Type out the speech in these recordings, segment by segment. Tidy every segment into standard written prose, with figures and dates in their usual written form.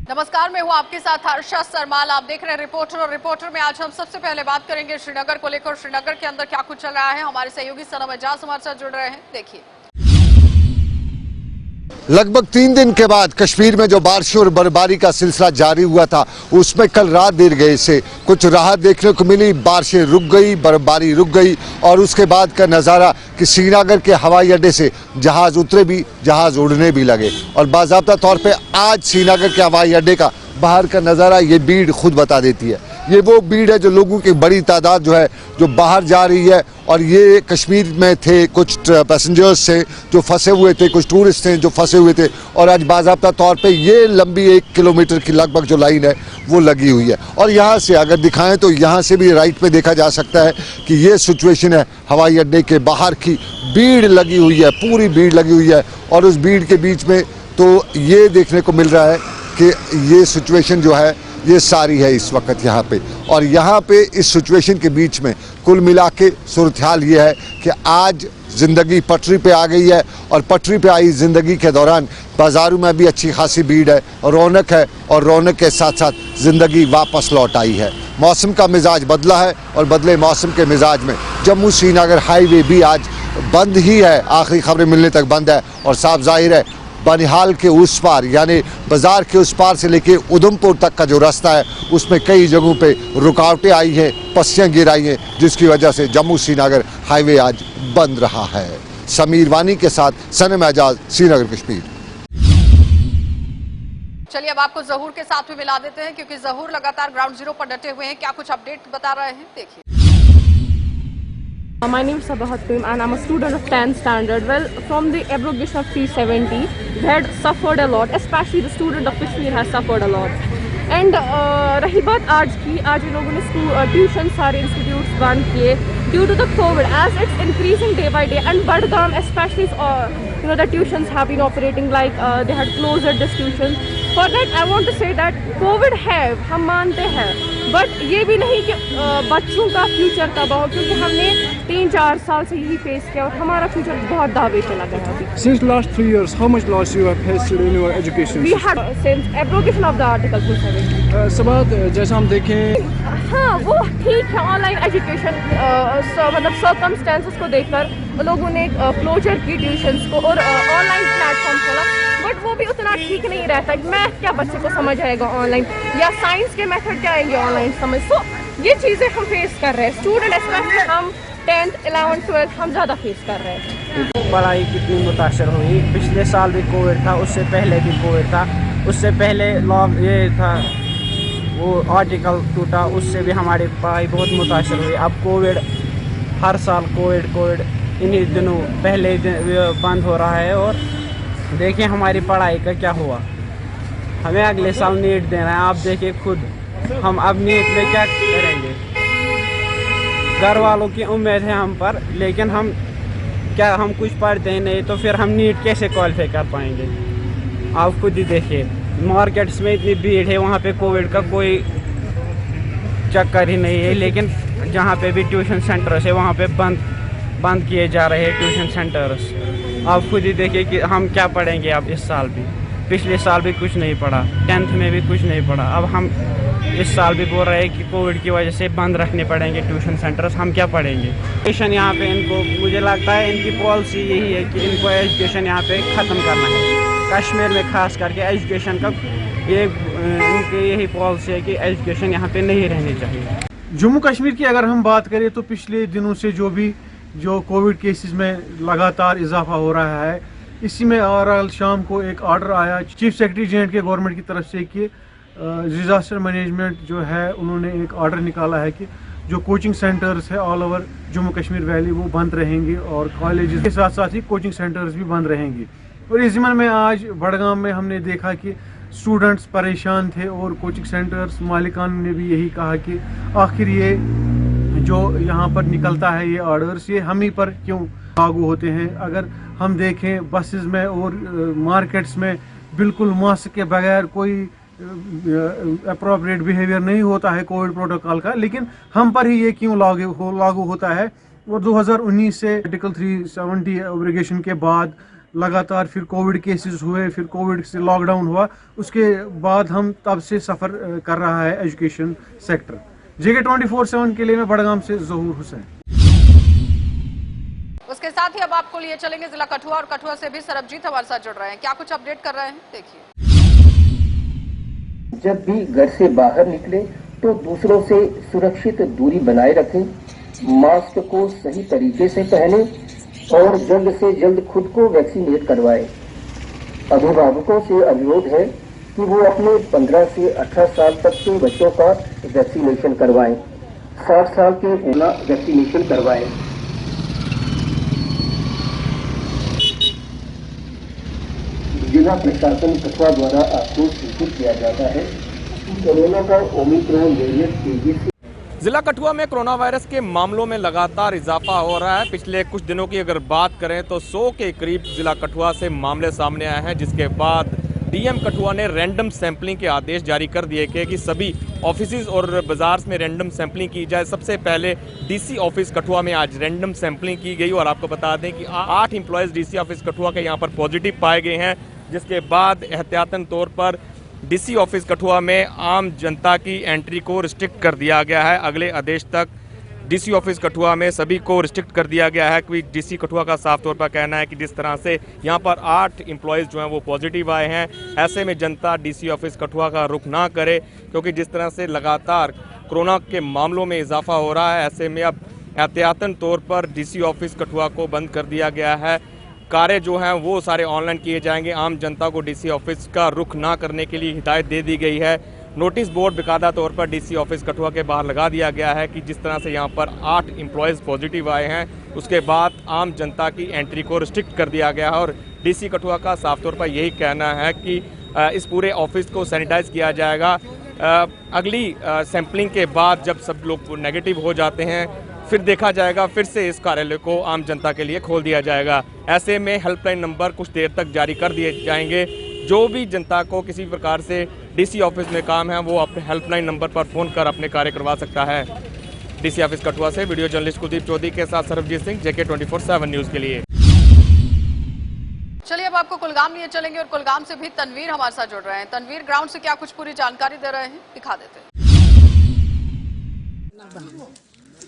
नमस्कार, मैं हूं आपके साथ हर्षा सरमाल। आप देख रहे हैं रिपोर्टर, और रिपोर्टर में आज हम सबसे पहले बात करेंगे श्रीनगर को लेकर। श्रीनगर के अंदर क्या कुछ चल रहा है, हमारे सहयोगी सनम एजाज हमारे साथ जुड़ रहे हैं। देखिए, लगभग 3 दिन के बाद कश्मीर में जो बारिश और बर्फबारी का सिलसिला जारी हुआ था, उसमें कल रात देर गए से कुछ राहत देखने को मिली। बारिशें रुक गई, बर्फबारी रुक गई, और उसके बाद का नज़ारा कि श्रीनगर के हवाई अड्डे से जहाज़ उतरे भी, जहाज़ उड़ने भी लगे। और बाज़ाब्ता तौर पे आज श्रीनगर के हवाई अड्डे का बाहर का नज़ारा ये भीड़ खुद बता देती है। ये वो भीड़ है जो लोगों की बड़ी तादाद जो है जो बाहर जा रही है। और ये कश्मीर में थे, कुछ पैसेंजर्स थे जो फंसे हुए थे, कुछ टूरिस्ट थे जो फंसे हुए थे, और आज बाज़ाब्ता तौर पे ये लंबी 1 किलोमीटर की लगभग जो लाइन है वो लगी हुई है। और यहाँ से अगर दिखाएं तो यहाँ से भी राइट पे देखा जा सकता है कि ये सिचुएशन है हवाई अड्डे के बाहर की। भीड़ लगी हुई है, पूरी भीड़ लगी हुई है, और उस भीड़ के बीच में तो ये देखने को मिल रहा है कि ये सिचुएशन जो है ये सारी है इस वक्त यहाँ पे। और यहाँ पे इस सिचुएशन के बीच में कुल मिला के सूरत हाल ये है कि आज ज़िंदगी पटरी पे आ गई है, और पटरी पे आई ज़िंदगी के दौरान बाज़ारों में भी अच्छी खासी भीड़ है, रौनक है, और रौनक के साथ साथ ज़िंदगी वापस लौट आई है। मौसम का मिजाज बदला है, और बदले मौसम के मिजाज में जम्मू श्रीनगर हाईवे भी आज बंद ही है, आखिरी खबरें मिलने तक बंद है। और साफ जाहिर है बनिहाल के उस पार यानी बाजार के उस पार से लेके उधमपुर तक का जो रास्ता है उसमें कई जगहों पे रुकावटें आई हैं, पस्सियां गिर आई हैं, जिसकी वजह से जम्मू श्रीनगर हाईवे आज बंद रहा है। समीर वानी के साथ सनम एजाज, श्रीनगर कश्मीर। चलिए अब आपको जहूर के साथ भी मिला देते हैं, क्योंकि जहूर लगातार ग्राउंड जीरो पर डटे हुए हैं। क्या कुछ अपडेट बता रहे हैं, देखिए। My name is Sabah Hatim and I'm a student of 10th standard. Well, from the abrogation of 370, we had suffered a lot, especially the student of Kashmir has suffered a lot. And रही बात आज की, आज इन लोगों ने tuition सारे institutes बंद किए due to the COVID, as it's increasing day by day. And Badgam especially, the tuitions have been operating like they had closed this tuition. For that I want to say that COVID है, हम मानते हैं, but ये भी नहीं कि बच्चों का फ्यूचर तबाह हो, क्योंकि हमने 3-4 साल से यही फेस किया और हमारा फ्यूचर बहुत दावे पे लगा है अभी। Since last 3 years, how much loss you have faced in your education? We had since abrogation of the Article 270. सबात जैसा हम देखें, हाँ वो ठीक है, ऑनलाइन एजुकेशन मतलब सर्कमस्टेंसेस को देखकर लोगों ने क्लोजर की ट्यूशन्स को और ऑनलाइन प्लेटफॉर्म खोला, बट वो भी उतना ठीक नहीं रहता। मैथ क्या बच्चे को समझ आएगा ऑनलाइन, या साइंस के मेथड क्या आएंगे ऑनलाइन समझ। तो ये चीज़ें हम फेस कर रहे हैं, स्टूडेंट स्पेशली हम 10th, 11th, 12th हम ज़्यादा फेस कर रहे हैं। पढ़ाई कितनी मुतासर हुई, पिछले साल भी कोविड था, उससे पहले भी कोविड था, उससे पहले लॉक ये था, वो आर्टिकल टूटा, उससे भी हमारी पढ़ाई बहुत मुतासर हुई। अब कोविड, हर साल कोविड इन्हीं दिनों पहले बंद हो रहा है, और देखिए हमारी पढ़ाई का क्या हुआ। हमें अगले साल नीट देना है, आप देखिए खुद हम अब नीट में क्या करेंगे। घर वालों की उम्मीद है हम पर, लेकिन हम कुछ पढ़ते ही नहीं, तो फिर हम नीट कैसे क्वालिफाई कर पाएंगे। आप खुद ही देखिए, मार्केट्स में इतनी भीड़ है, वहाँ पे कोविड का कोई चक्कर ही नहीं है, लेकिन जहाँ पे भी ट्यूशन सेंटर्स है वहाँ पे बंद किए जा रहे हैं ट्यूशन सेंटर्स। आप खुद ही देखिए कि हम क्या पढ़ेंगे अब इस साल भी। पिछले साल भी कुछ नहीं पढ़ा, 10th में भी कुछ नहीं पढ़ा, अब हम इस साल भी बोल रहे हैं कि कोविड की वजह से बंद रखने पड़ेंगे ट्यूशन सेंटर्स, हम क्या पढ़ेंगे। एजुकेशन यहाँ पे इनको, मुझे लगता है इनकी पॉलिसी यही है कि इनको एजुकेशन यहाँ पे ख़त्म करना है। कश्मीर में खास करके एजुकेशन का इनकी यही पॉलिसी है कि एजुकेशन यहाँ पे नहीं रहनी चाहिए। जम्मू कश्मीर की अगर हम बात करें तो पिछले दिनों से जो कोविड केसेस में लगातार इजाफा हो रहा है, इसी में आज शाम को एक ऑर्डर आया चीफ सेक्रेटरी J&K गवर्नमेंट की तरफ से कि डिज़ास्टर मैनेजमेंट जो है उन्होंने एक ऑर्डर निकाला है कि जो कोचिंग सेंटर्स है all over Jammu Kashmir valley वो बंद रहेंगे, और कॉलेजेस के साथ साथ ही कोचिंग सेंटर्स भी बंद रहेंगे। और इस ज़िम्मन में आज बडगाम में हमने देखा कि स्टूडेंट्स परेशान थे, और कोचिंग सेंटर्स मालिकान ने भी यही कहा कि आखिर ये जो यहाँ पर निकलता है ये ऑर्डर्स, ये हम ही पर क्यों लागू होते हैं। अगर हम देखें बसेस में और मार्केट्स में बिल्कुल मास्क के बगैर कोई अप्रोप्रिएट बिहेवियर नहीं होता है कोविड प्रोटोकॉल का, लेकिन हम पर ही ये क्यों लागू होता है। और 2019 से आर्टिकल 370 एब्रोगेशन के बाद लगातार फिर कोविड केसेस हुए, फिर कोविड से लॉकडाउन हुआ, उसके बाद हम तब से सफ़र कर रहा है एजुकेशन सेक्टर। JK 24/7 के लिए मैं बड़गाम से ज़हूर हुसैन। उसके साथ ही अब आपको लिए चलेंगे जिला कठुआ, और कठुआ से भी सरबजीत हमारे साथ जुड़ रहे हैं। क्या कुछ अपडेट कर रहे हैं, देखिए। जब भी घर से बाहर निकले तो दूसरों से सुरक्षित दूरी बनाए रखें, मास्क को सही तरीके से पहने और जल्द से जल्द खुद को वैक्सीनेट करवाएं। अभिभावकों से अनुरोध है कि वो अपने 15 से 18 साल तक के बच्चों का वैक्सीनेशन करवाएं, 60 साल के होना वैक्सीनेशन करवाएं। जिला प्रशासन कठुआ द्वारा आपको सूचित किया जाता है कि कोरोना का ओमिक्रॉन वेरिएंट तेजी से जिला कठुआ में कोरोना वायरस के मामलों में लगातार इजाफा हो रहा है। पिछले कुछ दिनों की अगर बात करें तो 100 के करीब जिला कठुआ से मामले सामने आए हैं, जिसके बाद DM कठुआ ने रैंडम सैंपलिंग के आदेश जारी कर दिए कि सभी ऑफिस और बाजार में रैंडम सैंपलिंग की जाए। सबसे पहले DC ऑफिस कठुआ में आज रैंडम सैंपलिंग की गई और आपको बता दें कि 8 एम्प्लॉयज़ DC ऑफिस कठुआ के यहाँ पर पॉजिटिव पाए गए हैं, जिसके बाद एहतियातन तौर पर DC ऑफिस कठुआ में आम जनता की एंट्री को रिस्ट्रिक्ट कर दिया गया है। अगले आदेश तक DC ऑफिस कठुआ में सभी को रिस्ट्रिक्ट कर दिया गया है। कि DC कठुआ का साफ तौर पर कहना है कि जिस तरह से यहाँ पर 8 एम्प्लॉयज़ जो हैं वो पॉजिटिव आए हैं, ऐसे में जनता DC ऑफिस कठुआ का रुख ना करे, क्योंकि जिस तरह से लगातार कोरोना के मामलों में इजाफा हो रहा है, ऐसे में अब एहतियातन तौर पर DC ऑफिस कठुआ को बंद कर दिया गया है। कार्य जो हैं वो सारे ऑनलाइन किए जाएंगे। आम जनता को DC ऑफिस का रुख ना करने के लिए हिदायत दे दी गई है। नोटिस बोर्ड बाकायदा तौर पर DC ऑफिस कठुआ के बाहर लगा दिया गया है कि जिस तरह से यहाँ पर 8 एम्प्लॉयज़ पॉजिटिव आए हैं, उसके बाद आम जनता की एंट्री को रिस्ट्रिक्ट कर दिया गया है। और DC कठुआ का साफ तौर पर यही कहना है कि इस पूरे ऑफिस को सैनिटाइज किया जाएगा। अगली सैंपलिंग के बाद जब सब लोग नेगेटिव हो जाते हैं, फिर देखा जाएगा, फिर से इस कार्यालय को आम जनता के लिए खोल दिया जाएगा। ऐसे में हेल्पलाइन नंबर कुछ देर तक जारी कर दिए जाएंगे। जो भी जनता को किसी प्रकार से DC ऑफिस में काम है, वो अपने हेल्पलाइन नंबर पर फ़ोन कर अपने कार्य करवा सकता है। DC ऑफिस कठुआ से वीडियो जर्नलिस्ट कुलदीप चौधरी के साथ सरबजीत सिंह, JK 24/7 न्यूज़ के लिए। चलिए अब आपको कुलगाम लिए चलेंगे, और कुलगाम से भी तनवीर हमारे साथ जुड़ रहे हैं। तनवीर, ग्राउंड से क्या कुछ पूरी जानकारी दे रहे हैं, दिखा देते हैं।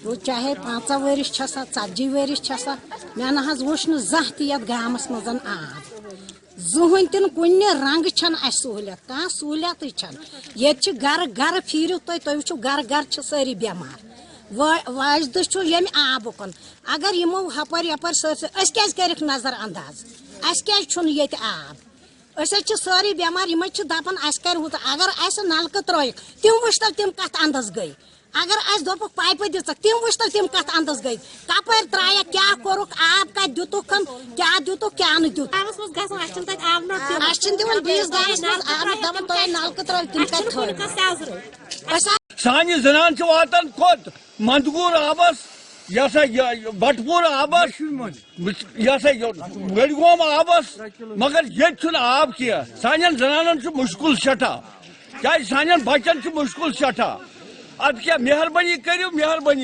वो चाहे 5 वरिश 40 वरिश मे ना वुच जह गामस मज आब जुहन तिन कुन रंग सहूलियत कह सहूलियत ये गर गर फिर तुम वो गर गर सारी बेमार वाजद ये आबुकन अगर यमो हपर यपर क्या कर नजर अंदाज क्या आब सारी बेमार यम दपान कर अगर नलक त्रिक तम वुच तम कत अंदज गई अगर दोप पाइप दिख तम वुच तम कत अंदज गई कपर त्रा क्या कोरुक आब कत दुतुक क्या दुतुक क्या न दुत दिवन बीस गामस दपान तुम नलक त्रो तम कत सानि जनान वातन कोत मंदगूर आबस बटपुर आबस गड़गोम आबस मगर ये आब क्या सान जनान मुश्किल सठा क्या सान बचन मुश्किल सठा अब क्या मेहरबानी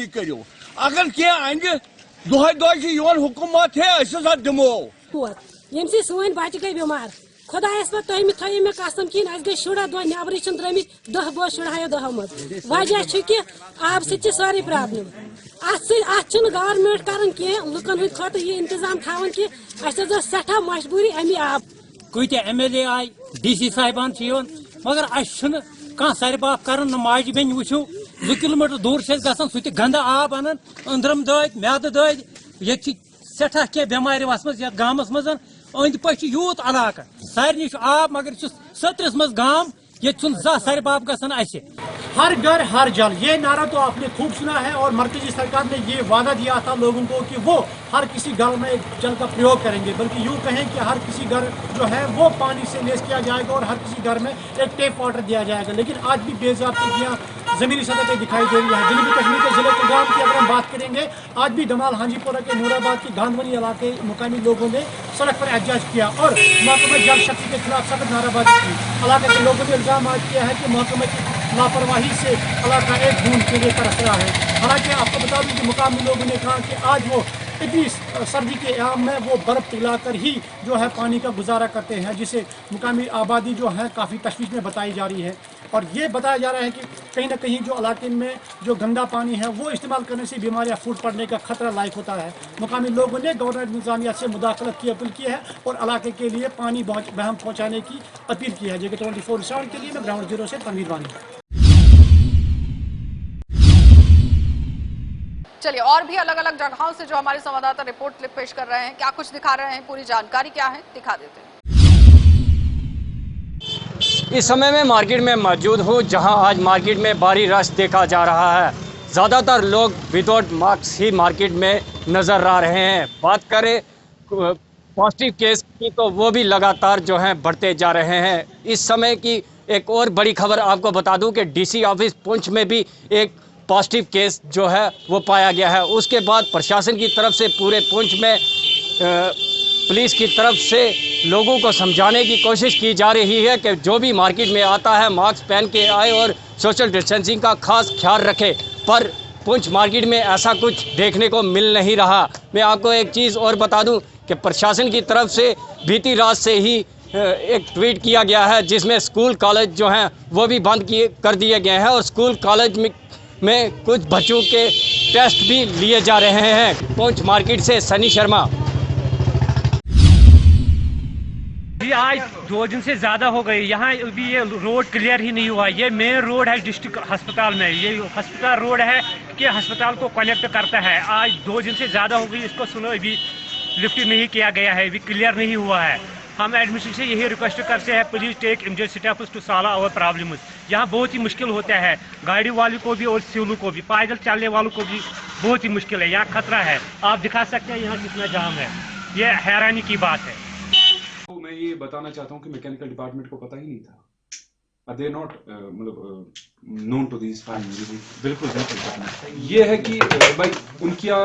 करो अगर क्या अंग दुह दुह हुकूमत है दिमो ये सन बच्चे गई बीमार खुदायस पे तुम थो मे कसम कि गई शुरा दह नबर द्रमित 10 बह शुरायो 10 मज वजह कि आब सह सारी प्रॉब्लम अत गवर्नमेंट कर लुकन हंद खत यह इंतजाम थवन कि सठा मजबूरी अमी आब कत MLA आय DC साहिबान मगर कह सरबाप कर माज बेन वो 2 किलोमीटर दूर से गसान सह गंदा आब अनान अंदरम दद मैद दद ये सठा क्या बेमार वसम ये गामस मज अंद पे यूत इलाक सारे आब मगर 70 मज गाम ये सरबाप गसान हर घर हर जल, ये नारा तो आपने खूब सुना है और मरकजी सरकार ने ये वादा दिया था लोगों को कि वो हर किसी घर में जल का प्रयोग करेंगे, बल्कि यूँ कहें कि हर किसी घर जो है वो पानी से लेस किया जाएगा और हर किसी घर में एक टेप वाटर दिया जाएगा। लेकिन आज भी बेज़ाब्तियाँ ज़मीनी सतह पर दिखाई दे रही है। जनूबी कश्मीर के ज़िले कुलगाम की अगर हम बात करेंगे, आज भी धमाल हाजीपुरा के नूराबाद की गांधवनी इलाके मुकामी लोगों ने सड़क पर एहतजाज किया और महकमा जल शक्ति के खिलाफ सख्त नाराबाजी की। इलाके के लोगों ने इल्ज़ाम आज किया है कि महकमा की लापरवाही से इलाका एक बूंद के लिए तरस रहा है। हालांकि आपको बता दूं कि मुकामी लोगों ने कहा कि आज वो इतनी सर्दी के आम में वो बर्फ़ पिघलाकर ही जो है पानी का गुजारा करते हैं, जिसे मुकामी आबादी जो है काफ़ी तशवीश में बताई जा रही है। और ये बताया जा रहा है कि कहीं ना कहीं जो इलाके में जो गंदा पानी है वो इस्तेमाल करने से बीमारियां फूट पड़ने का खतरा लायक होता है। मुकामी लोगों ने गवर्नमेंट इंतजामिया से मुदाखलत की अपील की है और इलाके के लिए पानी बहम पहुँचाने की अपील की है। JK 24 के लिए मैं ग्राउंड जीरो से तनवीर वानी। चलिए, और भी अलग अलग जगहों से जो हमारे संवाददाता रिपोर्ट क्लिप पेश कर रहे हैं, क्या कुछ दिखा रहे हैं, पूरी जानकारी क्या है, दिखा देते हैं। इस समय मैं मार्केट में मौजूद हूँ, जहां आज मार्केट में भारी रश देखा जा रहा है। ज़्यादातर लोग विदाउट मास्क ही मार्केट में नज़र आ रहे हैं। बात करें पॉजिटिव केस की तो वो भी लगातार जो हैं बढ़ते जा रहे हैं। इस समय की एक और बड़ी खबर आपको बता दूं कि DC ऑफिस पुंछ में भी एक पॉजिटिव केस जो है वो पाया गया है। उसके बाद प्रशासन की तरफ से पूरे पुंछ में पुलिस की तरफ से लोगों को समझाने की कोशिश की जा रही है कि जो भी मार्केट में आता है मास्क पहन के आए और सोशल डिस्टेंसिंग का खास ख्याल रखे। पर पुंछ मार्केट में ऐसा कुछ देखने को मिल नहीं रहा। मैं आपको एक चीज़ और बता दूं कि प्रशासन की तरफ से बीती रात से ही एक ट्वीट किया गया है, जिसमें स्कूल कॉलेज जो हैं वो भी बंद कर दिए गए हैं और स्कूल कॉलेज में कुछ बच्चों के टेस्ट भी लिए जा रहे हैं। पुंछ मार्केट से सनी शर्मा। जी आज 2 दिन से ज़्यादा हो गई, यहाँ अभी ये रोड क्लियर ही नहीं हुआ। ये मेन रोड है डिस्ट्रिक्ट अस्पताल में, ये अस्पताल रोड है कि अस्पताल को कनेक्ट करता है। आज 2 दिन से ज़्यादा हो गई, इसको सुनो अभी लिफ्ट नहीं किया गया है, अभी क्लियर नहीं हुआ है। हम एडमिनिस्ट्रेशन से यही रिक्वेस्ट करते हैं, please take immediate steps to solve our problems. यहाँ बहुत ही मुश्किल होता है, गाड़ी वालों को भी और सिविलों को भी, पैदल चलने वालों को भी बहुत ही मुश्किल है। यहाँ खतरा है, आप दिखा सकते हैं यहाँ कितना जाम है, ये हैरानी की बात है। तो मैं ये बताना चाहता हूँ कि मैकेनिकल डिपार्टमेंट को पता ही नहीं था, दे नॉट मतलब नोन टू दिस फाइंडिंग्स। बिल्कुल बिल्कुल ये है कि भाई उनका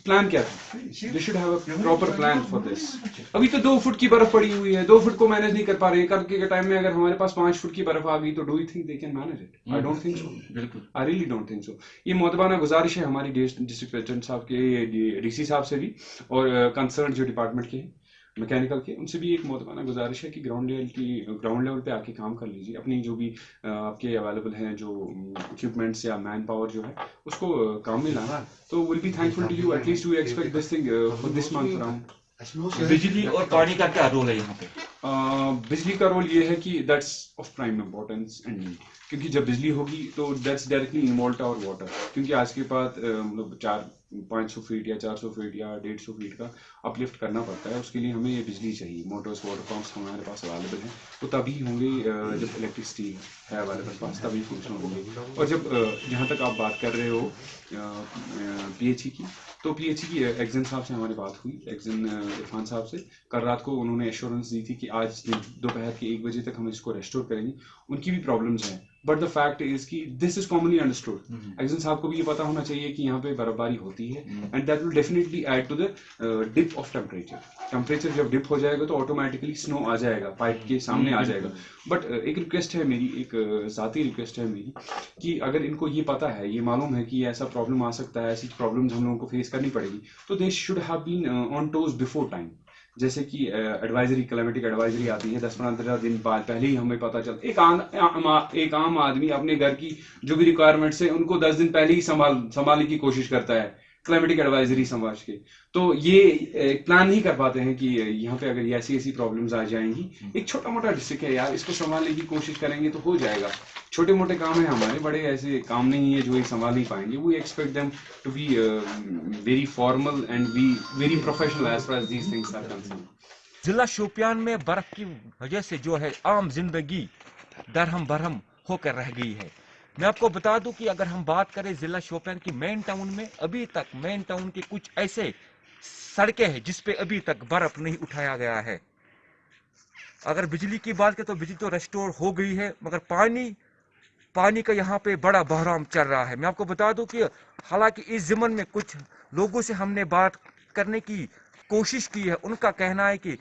प्लान क्या था, दे should have a proper plan for this. अभी तो 2 फुट की बर्फ पड़ी हुई है, 2 फुट को मैनेज नहीं कर पा रहे हैं। कल के टाइम में अगर हमारे पास 5 फुट की बर्फ आ गई तो do you think they can manage it? I don't think so, बिल्कुल I really don't think so. ये मोतबाना गुजारिश है हमारी डिस्ट्रिक्ट प्रेसिडेंट साहब के, DC साहब से भी और कंसर्न जो डिपार्टमेंट के मैकेनिकल के, उनसे भी एक मोतबाना गुजारिश है कि ग्राउंड लेवल पे आके काम कर लीजिए। अपनी जो भी आपके अवेलेबल हैं जो इक्विपमेंट्स या मैन पावर जो है उसको काम में लाना। तो will be thankful to you, at least we expect this thing for this month around. बिजली और पानी का क्या रोल है यहाँ पे? बिजली का रोल ये है कि that's of prime importance and need, क्योंकि जब बिजली होगी तो दैट्स डायरेक्टली इन्वॉल्व और वाटर। क्योंकि आज के बाद मतलब 500 फीट या 400 फीट या 150 फीट का अपलिफ्ट करना पड़ता है, उसके लिए हमें ये बिजली चाहिए। मोटर्स, वाटर पंप्स हमारे पास अवेलेबल हैं तो तभी होंगे, जब इलेक्ट्रिसिटी है अवेलेबल पास तभी फंक्शन होंगे। और जब जहाँ तक आप बात कर रहे हो PHE की, तो PHE की एक्जन साहब से हमारी बात हुई, एक्जन इरफान साहब से। कल रात को उन्होंने एश्योरेंस दी थी कि आज दोपहर के 1 बजे तक हम इसको रेस्टोर करेंगे। उनकी भी प्रॉब्लम्स हैं, बट द फैक्ट इज कि दिस इज कॉमनली अंडरस्टूड। एक्जन साहब को भी ये पता होना चाहिए कि यहाँ पे बर्फबारी होती है and that will definitely add to the dip of temperature. जब डिप हो जाएगा तो ऑटोमेटिकली स्नो आ जाएगा, पाइप के सामने आ जाएगा। बट एक रिक्वेस्ट है मेरी, एक ज़ाती रिक्वेस्ट है मेरी, कि अगर इनको ये पता है, ये मालूम है कि ऐसा प्रॉब्लम आ सकता है, ऐसी प्रॉब्लम्स हम लोगों को फेस करनी पड़ेगी, तो they should have been on toes before time. जैसे कि एडवाइजरी, क्लाइमेटिक एडवाइजरी आती है 10-15 दिन बाद, पहले ही हमें पता चलता। एक आम आदमी अपने घर की जो भी रिक्वायरमेंट्स है उनको 10 दिन पहले ही संभालने की कोशिश करता है, क्लाइमेटिक एडवाइजरी समझ के। तो ये प्लान नहीं कर पाते हैं कि यहाँ पे अगर ऐसी प्रॉब्लम्स आ जाएंगी। एक छोटा मोटा डिस्ट्रिक्ट है यार, इसको संभालने की कोशिश करेंगे तो हो जाएगा। छोटे मोटे काम है हमारे, बड़े ऐसे काम नहीं है जो ये संभाल नहीं पाएंगे। We expect them to be very formal and be very professional as far as these things are concerned. जिला शोपियान में बर्फ की वजह से जो है आम जिंदगी दरहम बरहम होकर रह गई है। मैं आपको बता दूं कि अगर हम बात करें जिला शोपियान की मेन टाउन में, अभी तक मेन टाउन के कुछ ऐसे सड़कें हैं जिस पे अभी तक बर्फ नहीं उठाया गया है। अगर बिजली की बात करें तो बिजली तो रेस्टोर हो गई है, मगर पानी का यहाँ पे बड़ा बहराम चल रहा है। मैं आपको बता दूं कि हालांकि इस ज़मन में कुछ लोगों से हमने बात करने की कोशिश की है, उनका कहना है कि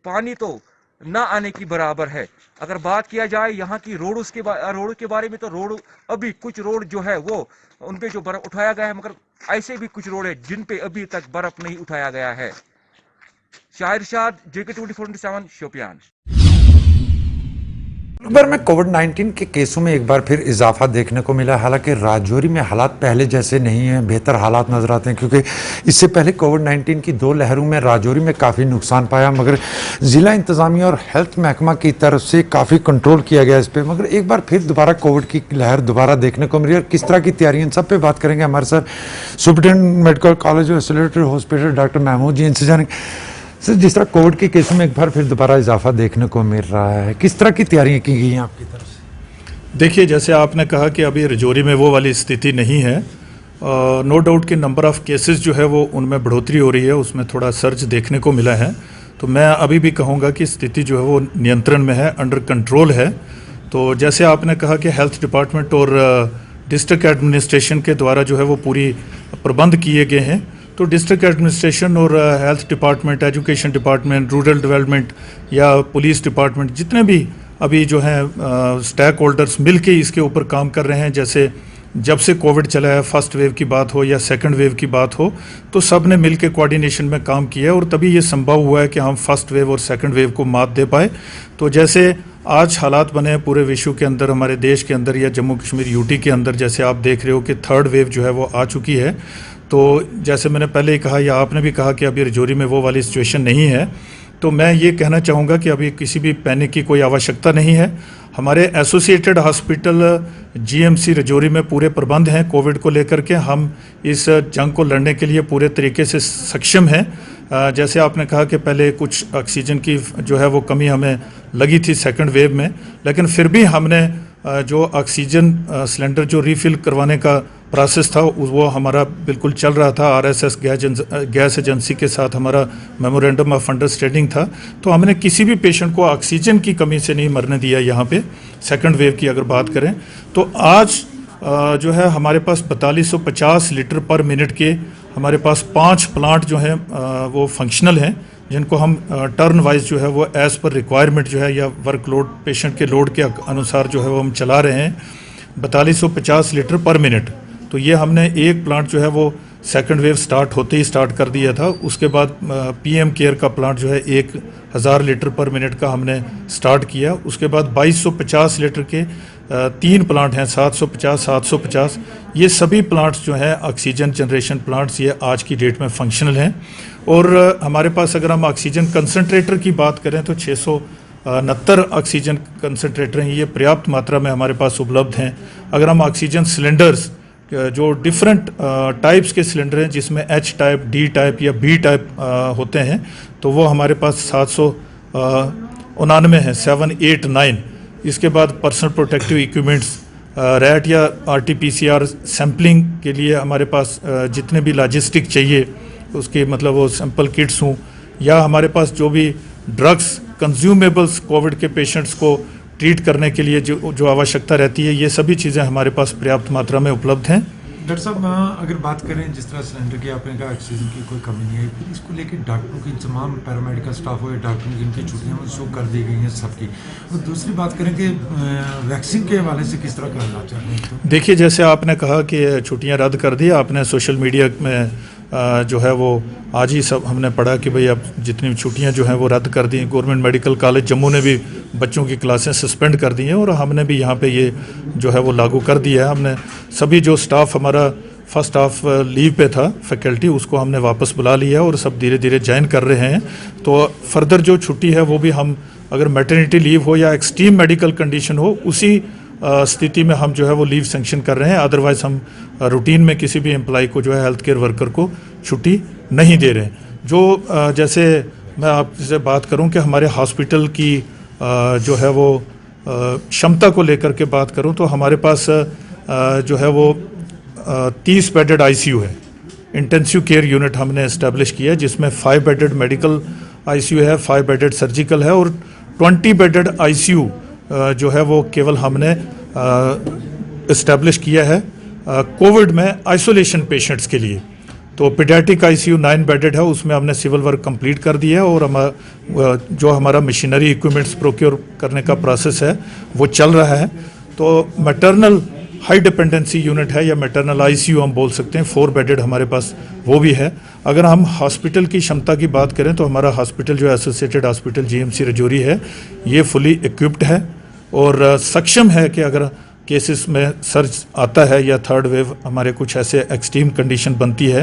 पानी तो ना आने की बराबर है। अगर बात किया जाए यहाँ की रोड के बारे में, तो रोड अभी कुछ रोड जो है वो उन पे जो बर्फ उठाया गया है, मगर ऐसे भी कुछ रोड है जिन पे अभी तक बर्फ नहीं उठाया गया है। शाहिर इरशाद, JK24/7, शोपियान। मुल्क भर में कोविड-19 के केसों में एक बार फिर इजाफा देखने को मिला। हालांकि राजौरी में हालात पहले जैसे नहीं हैं, बेहतर हालात नजर आते हैं, क्योंकि इससे पहले कोविड-19 की 2 लहरों में राजौरी में काफ़ी नुकसान पाया, मगर ज़िला इंतज़ामिया और हेल्थ महकमा की तरफ से काफ़ी कंट्रोल किया गया इस पर। मगर एक बार फिर दोबारा कोविड की लहर दोबारा देखने को मिली और किस तरह की तैयारियाँ, सब पे बात करेंगे। हमारे साथ सुप्रिटेंडेंट मेडिकल कॉलेज और एफिलिएटेड हॉस्पिटल डॉक्टर महमूद जी, इनसे जानेंगे सर, जिस तरह कोविड के केसों में एक बार फिर दोबारा इजाफा देखने को मिल रहा है, किस तरह की तैयारियां की गई हैं आपकी तरफ से? देखिए, जैसे आपने कहा कि अभी राजौरी में वो वाली स्थिति नहीं है। नो डाउट कि नंबर ऑफ़ केसेस जो है वो उनमें बढ़ोतरी हो रही है, उसमें थोड़ा सर्च देखने को मिला है। तो मैं अभी भी कहूँगा कि स्थिति जो है वो नियंत्रण में है, अंडर कंट्रोल है। तो जैसे आपने कहा कि हेल्थ डिपार्टमेंट और डिस्ट्रिक्ट एडमिनिस्ट्रेशन के द्वारा जो है वो पूरी प्रबंध किए गए हैं। तो डिस्ट्रिक्ट एडमिनिस्ट्रेशन और health department, education department, rural development या पुलिस डिपार्टमेंट, जितने भी अभी जो हैं स्टेक होल्डर्स मिल के इसके ऊपर काम कर रहे हैं। जैसे जब से कोविड चला है, फर्स्ट वेव की बात हो या सेकंड वेव की बात हो, तो सब ने मिल के कोऑर्डिनेशन में काम किया है और तभी ये संभव हुआ है कि हम फर्स्ट वेव और सेकंड वेव को मात दे पाए। तो जैसे आज हालात बने हैं पूरे विश्व के अंदर, हमारे देश के अंदर या जम्मू कश्मीर यूटी के अंदर, जैसे आप देख रहे हो कि थर्ड वेव जो है वो आ चुकी है। तो जैसे मैंने पहले ही कहा या आपने भी कहा कि अभी राजौरी में वो वाली सिचुएशन नहीं है। तो मैं ये कहना चाहूँगा कि अभी किसी भी पैनिक की कोई आवश्यकता नहीं है। हमारे एसोसिएटेड हॉस्पिटल GMC राजौरी में पूरे प्रबंध हैं कोविड को लेकर के। हम इस जंग को लड़ने के लिए पूरे तरीके से सक्षम हैं। जैसे आपने कहा कि पहले कुछ ऑक्सीजन की जो है वो कमी हमें लगी थी सेकंड वेव में, लेकिन फिर भी हमने जो ऑक्सीजन सिलेंडर जो रीफिल करवाने का प्रोसेस था वो हमारा बिल्कुल चल रहा था। RSS गैस एजेंसी के साथ हमारा मेमोरेंडम ऑफ अंडरस्टैंडिंग था। तो हमने किसी भी पेशेंट को ऑक्सीजन की कमी से नहीं मरने दिया। यहाँ पे सेकंड वेव की अगर बात करें तो आज जो है हमारे पास 4250 लीटर पर मिनट के हमारे पास 5 प्लांट जो हैं वो फंक्शनल हैं, जिनको हम टर्न वाइज जो है वो एज़ पर रिक्वायरमेंट जो है या वर्कलोड पेशेंट के लोड के अनुसार जो है वो हम चला रहे हैं 4250 लीटर पर मिनट। तो ये हमने एक प्लांट जो है वो सेकंड वेव स्टार्ट होते ही स्टार्ट कर दिया था। उसके बाद PM केयर का प्लांट जो है 1000 लीटर पर मिनट का हमने स्टार्ट किया। उसके बाद 2250 लीटर के 3 प्लांट हैं, 750 ये सभी प्लांट्स जो हैं ऑक्सीजन जनरेशन प्लांट्स, ये आज की डेट में फंक्शनल हैं। और हमारे पास अगर हम ऑक्सीजन कंसनट्रेटर की बात करें तो 669 ऑक्सीजन कंसनट्रेटर हैं, ये पर्याप्त मात्रा में हमारे पास उपलब्ध हैं। अगर हम ऑक्सीजन सिलेंडर्स जो डिफरेंट टाइप्स के सिलेंडर हैं, जिसमें H टाइप, D टाइप या B टाइप होते हैं, तो वो हमारे पास 799 हैं, 789। इसके बाद पर्सनल प्रोटेक्टिव इक्विपमेंट्स, रैट या RT-PCR सैम्पलिंग के लिए हमारे पास जितने भी लॉजिस्टिक चाहिए उसके मतलब वो सैंपल किट्स हों, या हमारे पास जो भी ड्रग्स कंज्यूमेबल्स कोविड के पेशेंट्स को ट्रीट करने के लिए जो आवश्यकता रहती है, ये सभी चीज़ें हमारे पास पर्याप्त मात्रा में उपलब्ध हैं। डॉक्टर साहब, अगर बात करें जिस तरह सिलेंडर की आपने कहा ऑक्सीजन की कोई कमी नहीं है, फिर इसको लेकर डॉक्टरों की तमाम पैरामेडिकल स्टाफ हो या डॉक्टरों की इनकी छुट्टियाँ वो शो कर दी गई हैं सबकी। और दूसरी बात करें कि वैक्सीन के हवाले से किस तरह करना चाह रहे हैं? देखिए, जैसे आपने कहा कि छुट्टियाँ रद्द कर दी, आपने सोशल मीडिया में जो है वो आज ही सब हमने पढ़ा कि भाई अब जितनी छुट्टियां जो हैं वो रद्द कर दी। गवर्नमेंट मेडिकल कॉलेज जम्मू ने भी बच्चों की क्लासें सस्पेंड कर दी हैं और हमने भी यहाँ पे ये जो है वो लागू कर दिया है। हमने सभी जो स्टाफ हमारा फर्स्ट हाफ लीव पे था फैकल्टी, उसको हमने वापस बुला लिया और सब धीरे धीरे ज्वाइन कर रहे हैं। तो फर्दर जो छुट्टी है वो भी हम अगर मैटरनिटी लीव हो या एक्सट्रीम मेडिकल कंडीशन हो, उसी स्थिति में हम जो है वो लीव सेंक्शन कर रहे हैं। अदरवाइज हम रूटीन में किसी भी एम्प्लॉय को जो है हेल्थ केयर वर्कर को छुट्टी नहीं दे रहे हैं। जो जैसे मैं आपसे बात करूं कि हमारे हॉस्पिटल की जो है वो क्षमता को लेकर के बात करूं तो हमारे पास जो है वो 30 बेडेड ICU है, इंटेंसिव केयर यूनिट हमने इस्टेब्लिश किया है, जिसमें 5 बेडेड मेडिकल ICU है, 5 बेडेड सर्जिकल है और 20 बेडेड ICU जो है वो केवल हमने इस्टेब्लिश किया है कोविड में आइसोलेशन पेशेंट्स के लिए। तो पीडियाट्रिक आईसीयू 9 बेडेड है, उसमें हमने सिविल वर्क कंप्लीट कर दिया है और जो हमारा मशीनरी इक्विपमेंट्स प्रोक्योर करने का प्रोसेस है वो चल रहा है। तो मैटरनल हाई डिपेंडेंसी यूनिट है या मैटरनल आईसीयू हम बोल सकते हैं, 4 बेडेड हमारे पास वो भी है। अगर हम हॉस्पिटल की क्षमता की बात करें तो हमारा हॉस्पिटल जो एसोसिएटेड हॉस्पिटल जीएमसी राजौरी है ये फुली इक्विप्ड है और सक्षम है कि अगर केसेस में सर्ज आता है या थर्ड वेव हमारे कुछ ऐसे एक्सट्रीम कंडीशन बनती है,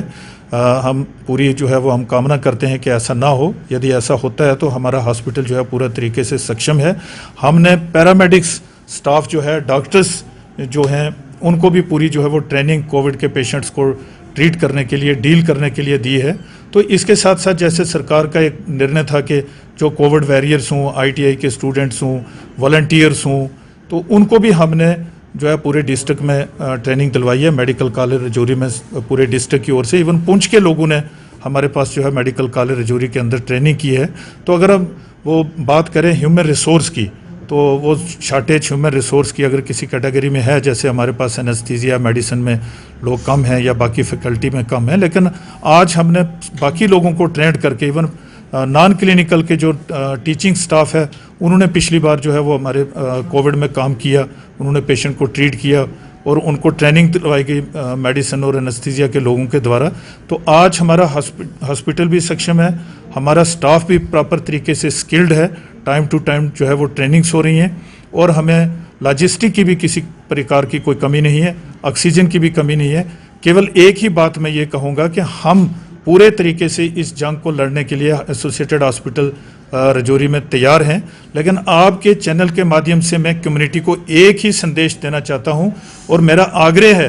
हम पूरी जो है वो हम कामना करते हैं कि ऐसा ना हो। यदि ऐसा होता है तो हमारा हॉस्पिटल जो है पूरा तरीके से सक्षम है। हमने पैरामेडिक्स स्टाफ जो है, डॉक्टर्स जो हैं उनको भी पूरी जो है वो ट्रेनिंग कोविड के पेशेंट्स को ट्रीट करने के लिए, डील करने के लिए दी है। तो इसके साथ साथ जैसे सरकार का एक निर्णय था कि जो कोविड वॉरियर्स हों, आईटीआई के स्टूडेंट्स हों, वॉलंटियर्स हों, तो उनको भी हमने जो है पूरे डिस्ट्रिक्ट में ट्रेनिंग दिलवाई है। मेडिकल कॉलेज राजौरी में पूरे डिस्ट्रिक्ट की ओर से, इवन पुंछ के लोगों ने हमारे पास जो है मेडिकल कॉलेज राजौरी के अंदर ट्रेनिंग की है। तो अगर हम वो बात करें ह्यूमन रिसोर्स की, तो वो शॉर्टेज ह्यूमन रिसोर्स की अगर किसी कैटेगरी में है, जैसे हमारे पास एनेस्थीसिया मेडिसिन में लोग कम हैं या बाकी फैकल्टी में कम है, लेकिन आज हमने बाकी लोगों को ट्रेंड करके इवन नॉन क्लिनिकल के जो टीचिंग स्टाफ है उन्होंने पिछली बार जो है वो हमारे कोविड में काम किया, उन्होंने पेशेंट को ट्रीट किया और उनको ट्रेनिंग दिलवाई गई मेडिसिन और एनेस्थीसिया के लोगों के द्वारा। तो आज हमारा हॉस्पिटल भी सक्षम है, हमारा स्टाफ भी प्रॉपर तरीके से स्किल्ड है, टाइम टू टाइम जो है वो ट्रेनिंग्स हो रही हैं और हमें लॉजिस्टिक की भी किसी प्रकार की कोई कमी नहीं है, ऑक्सीजन की भी कमी नहीं है। केवल एक ही बात मैं ये कहूँगा कि हम पूरे तरीके से इस जंग को लड़ने के लिए एसोसिएटेड हॉस्पिटल राजौरी में तैयार हैं, लेकिन आपके चैनल के माध्यम से मैं कम्युनिटी को एक ही संदेश देना चाहता हूं और मेरा आग्रह है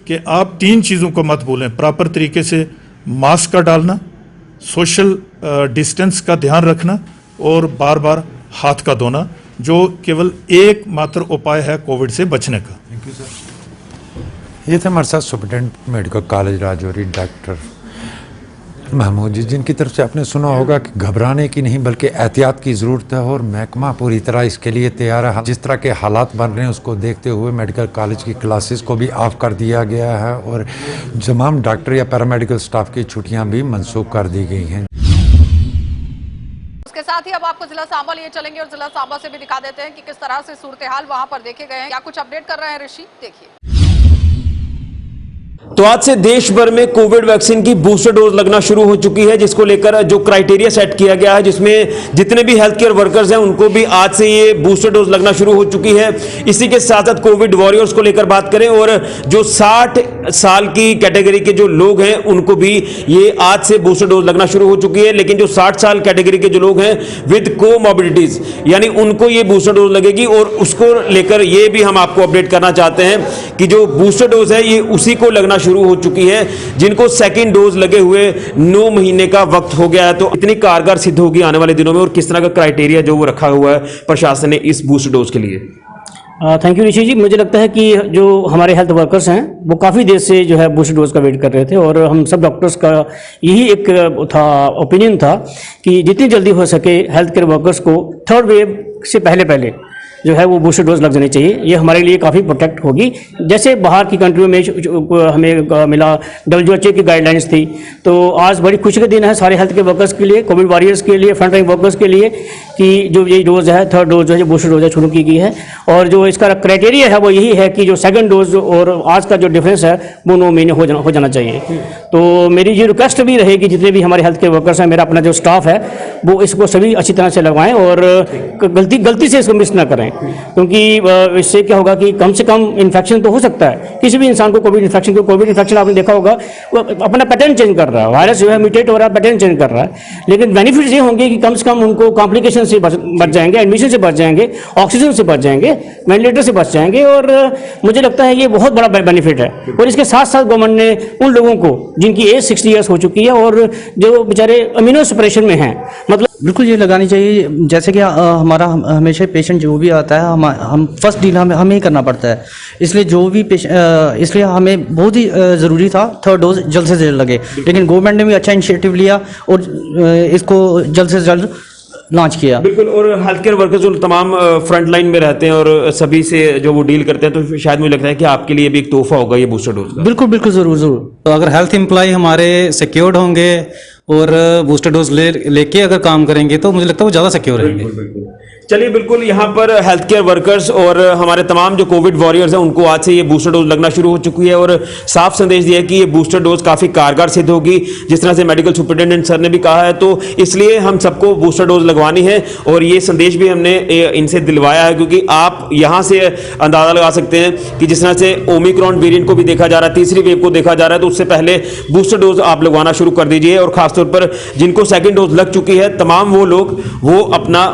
कि आप 3 चीज़ों को मत भूलें। प्रॉपर तरीके से मास्क का डालना, सोशल डिस्टेंस का ध्यान रखना और बार बार हाथ का धोना, जो केवल एकमात्र उपाय है कोविड से बचने का। Thank you sir. ये थे हमारे साथ superintendent medical college Rajouri doctor Mahmood ji, जिनकी तरफ से आपने सुना होगा कि घबराने की नहीं बल्कि एहतियात की ज़रूरत है और महकमा पूरी तरह इसके लिए तैयार है। जिस तरह के हालात बन रहे हैं उसको देखते हुए मेडिकल कॉलेज की क्लासेस को भी ऑफ कर दिया गया है और तमाम डॉक्टर या पैरामेडिकल स्टाफ की छुट्टियां भी मनसूख कर दी गई हैं। इसके साथ ही अब आपको जिला सांबा लिए चलेंगे और जिला सांबा से भी दिखा देते हैं कि किस तरह से सूरत हाल वहां पर देखे गए हैं। क्या कुछ अपडेट कर रहे हैं ऋषि, देखिए। तो आज से देश भर में कोविड वैक्सीन की बूस्टर डोज लगना शुरू हो चुकी है, जिसको लेकर जो क्राइटेरिया सेट किया गया है, जिसमें जितने भी हेल्थ केयर वर्कर्स हैं उनको भी आज से ये बूस्टर डोज लगना शुरू हो चुकी है। इसी के साथ साथ कोविड वॉरियर्स को लेकर बात करें और जो 60 साल की कैटेगरी के जो लोग हैं उनको भी ये आज से बूस्टर डोज लगना शुरू हो चुकी है। लेकिन जो 60 साल कैटेगरी के जो लोग हैं विद कोमॉर्बिडिटीज यानी उनको ये बूस्टर डोज लगेगी और उसको लेकर ये भी हम आपको अपडेट करना चाहते हैं कि जो बूस्टर डोज है ये उसी को लगना शुरू हो चुकी है जिनको सेकंड डोज लगे हुए 9 महीने का वक्त हो गया है। तो इतनी कारगर सिद्ध होगी आने वाले दिनों में और किस तरह का क्राइटेरिया जो वो रखा हुआ है प्रशासन ने इस बूस्टर डोज के लिए। थैंक यू ऋषि जी। मुझे लगता है कि जो हमारे हेल्थ वर्कर्स हैं वो काफ़ी देर से जो है बूस्टर डोज का वेट कर रहे थे और हम सब डॉक्टर्स का यही एक था ओपिनियन था कि जितनी जल्दी हो सके हेल्थ केयर वर्कर्स को थर्ड वेव से पहले जो है वो बूस्टर डोज लग जानी चाहिए। ये हमारे लिए काफ़ी प्रोटेक्ट होगी। जैसे बाहर की कंट्रियों में हमें मिला WHO की गाइडलाइंस थी, तो आज बड़ी खुशी का दिन है सारे हेल्थ केयर वर्कर्स के लिए, कोविड वॉरियर्स के लिए, फ्रंट लाइन वर्कर्स के लिए कि जो ये डोज है थर्ड डोज जो बूस्टर डोज है शुरू की गई है। और जो इसका क्राइटेरिया है वो यही है कि जो सेकंड डोज और आज का जो डिफरेंस है वो 9 महीने हो जाना चाहिए। तो मेरी ये रिक्वेस्ट भी रहेगी जितने भी हमारे हेल्थ केयर वर्कर्स हैं, मेरा अपना जो स्टाफ है वो इसको सभी अच्छी तरह से लगवाएं और गलती से इसको मिस ना करें, क्योंकि इससे क्या होगा कि कम से कम इन्फेक्शन तो हो सकता है किसी भी इंसान को। कोविड इन्फेक्शन आपने देखा होगा वो अपना पैटर्न चेंज कर रहा है, वायरस जो है म्यूटेट हो रहा है, पैटर्न चेंज कर रहा है। लेकिन बेनिफिट्स ये होंगे कि कम से कम उनको कॉम्प्लिकेशन से बच जाएंगे, एडमिशन से बच जाएंगे, ऑक्सीजन से बच जाएंगे, वेंटिलेटर से बच जाएंगे और मुझे लगता है ये बहुत बड़ा बेनिफिट है। और इसके साथ साथ गवर्नमेंट ने उन लोगों को जिनकी एज 60 ईयर्स हो चुकी है और जो बेचारे इम्यूनो सप्रेशन में हैं, मतलब बिल्कुल ये लगानी चाहिए। जैसे कि हमारा हमेशा पेशेंट जो भी आता है हम फर्स्ट डील हमें ही करना पड़ता है, इसलिए जो भी इसलिए हमें बहुत ही ज़रूरी था थर्ड डोज जल्द से जल्द लगे। लेकिन गवर्नमेंट ने भी अच्छा इनिशिएटिव लिया और इसको जल्द से जल्द लॉन्च किया। बिल्कुल, और हेल्थ केयर वर्कर्स जो तमाम फ्रंट लाइन में रहते हैं और सभी से जो वो डील करते हैं, तो शायद मुझे लगता है कि आपके लिए भी एक तोहफा होगा ये बूस्टर डोज का। बिल्कुल बिल्कुल, ज़रूर ज़रूर। तो अगर हेल्थ एम्प्लॉय हमारे सिक्योर्ड होंगे और बूस्टर डोज लेके अगर काम करेंगे तो मुझे लगता है वो ज़्यादा सिक्योर रहेंगे। चलिए, बिल्कुल, यहाँ पर हेल्थ केयर वर्कर्स और हमारे तमाम जो कोविड वॉरियर्स हैं उनको आज से ये बूस्टर डोज लगना शुरू हो चुकी है और साफ संदेश दिया है कि ये बूस्टर डोज काफ़ी कारगर सिद्ध होगी, जिस तरह से मेडिकल सुपरिटेंडेंट सर ने भी कहा है। तो इसलिए हम सबको बूस्टर डोज लगवानी है और ये संदेश भी हमने इनसे दिलवाया है, क्योंकि आप यहाँ से अंदाज़ा लगा सकते हैं कि जिस तरह से ओमिक्रॉन वेरिएंट को भी देखा जा रहा है, तीसरी वेव को देखा जा रहा है, तो उससे पहले बूस्टर डोज आप लगवाना शुरू कर दीजिए। और खासतौर पर जिनको सेकेंड डोज लग चुकी है, तमाम वो लोग वो अपना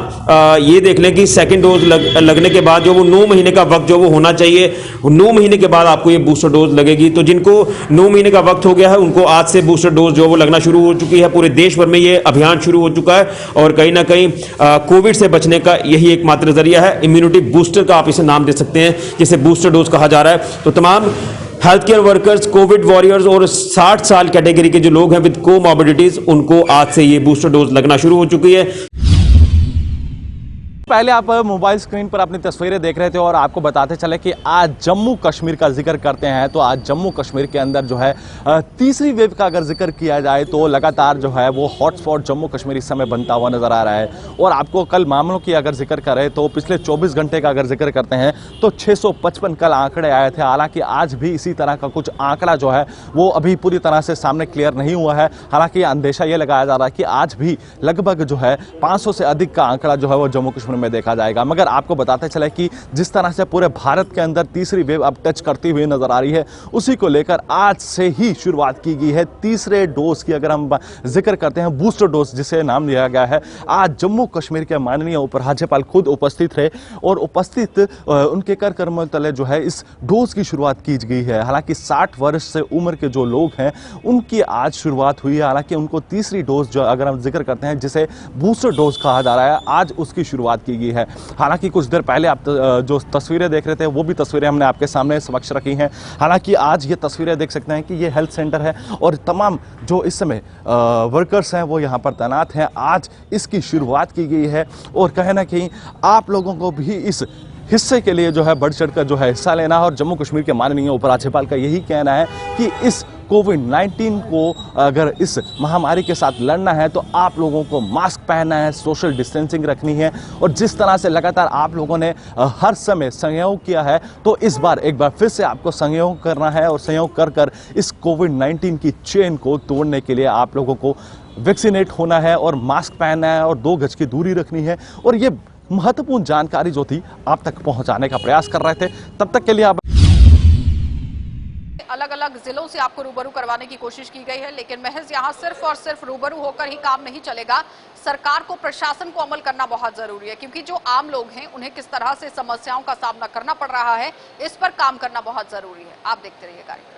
ये देख लें कि सेकंड डोज लगने के बाद जो वो 9 महीने का वक्त जो वो होना चाहिए, 9 महीने के बाद आपको ये बूस्टर डोज लगेगी। तो जिनको 9 महीने का वक्त हो गया है उनको आज से बूस्टर डोज जो वो लगना शुरू हो चुकी है। पूरे देश भर में ये अभियान शुरू हो चुका है और कहीं ना कहीं कोविड से बचने का यही एकमात्र जरिया है। इम्यूनिटी बूस्टर का आप इसे नाम दे सकते हैं, जिसे बूस्टर डोज कहा जा रहा है। तो तमाम health care workers, Covid warriors और 60 साल कैटेगरी के जो लोग हैं विद कोमॉर्बिडिटीज, उनको आज से ये बूस्टर डोज लगना शुरू हो चुकी है। पहले आप मोबाइल स्क्रीन पर अपनी तस्वीरें देख रहे थे और आपको बताते चले कि आज जम्मू कश्मीर का जिक्र करते हैं तो आज जम्मू कश्मीर के अंदर जो है तीसरी वेव का अगर जिक्र किया जाए तो लगातार जो है वो हॉटस्पॉट जम्मू कश्मीर इस समय बनता हुआ नजर आ रहा है। और आपको कल मामलों की अगर जिक्र करें तो पिछले 24 घंटे का अगर जिक्र करते हैं तो 655 कल आंकड़े आए थे। हालांकि आज भी इसी तरह का कुछ आंकड़ा जो है वो अभी पूरी तरह से सामने क्लियर नहीं हुआ है। हालांकि अंदेशा ये लगाया जा रहा है कि आज भी लगभग जो है 500 से अधिक का आंकड़ा जो है वो जम्मू कश्मीर में देखा जाएगा। मगर आपको बताते चले कि जिस तरह से पूरे भारत के अंदर तीसरी वेव अब टच करती हुई नजर आ रही है, उसी को लेकर आज से ही शुरुआत की गई है तीसरे डोज की। अगर हम जिक्र करते हैं बूस्टर डोज जिसे नाम दिया गया है, आज जम्मू कश्मीर के माननीय उपराज्यपाल खुद उपस्थित रहे और उपस्थित उनके कर कर्मों तले जो है इस डोज की शुरुआत की गई है। हालांकि 60 वर्ष से उम्र के जो लोग हैं उनकी आज शुरुआत हुई है। हालांकि उनको तीसरी डोज जो अगर हम जिक्र करते हैं जिसे बूस्टर डोज कहा जा रहा है, आज उसकी शुरुआत की गई है। हालांकि कुछ देर पहले आप जो तस्वीरें देख रहे थे वो भी तस्वीरें हमने आपके सामने समक्ष रखी हैं। हालांकि आज ये तस्वीरें देख सकते हैं कि ये हेल्थ सेंटर है और तमाम जो इस समय वर्कर्स हैं वो यहाँ पर तैनात हैं। आज इसकी शुरुआत की गई है और कहीं ना कहीं आप लोगों को भी इस हिस्से के लिए जो है बढ़ चढ़ कर जो है हिस्सा लेना है। और जम्मू कश्मीर के माननीय उपराज्यपाल का यही कहना है कि इस कोविड-19 को अगर इस महामारी के साथ लड़ना है तो आप लोगों को मास्क पहनना है, सोशल डिस्टेंसिंग रखनी है। और जिस तरह से लगातार आप लोगों ने हर समय सहयोग किया है, तो इस बार एक बार फिर से आपको सहयोग करना है और सहयोग कर कर इस कोविड-19 की चेन को तोड़ने के लिए आप लोगों को वैक्सीनेट होना है और मास्क पहनना है और 2 गज की दूरी रखनी है। और ये महत्वपूर्ण जानकारी जो थी आप तक पहुंचाने का प्रयास कर रहे थे। तब तक के लिए आप अलग अलग जिलों से आपको रूबरू करवाने की कोशिश की गई है, लेकिन महज यहाँ सिर्फ और सिर्फ रूबरू होकर ही काम नहीं चलेगा। सरकार को, प्रशासन को अमल करना बहुत जरूरी है, क्योंकि जो आम लोग हैं उन्हें किस तरह से समस्याओं का सामना करना पड़ रहा है, इस पर काम करना बहुत जरूरी है। आप देखते रहिए कार्यक्रम।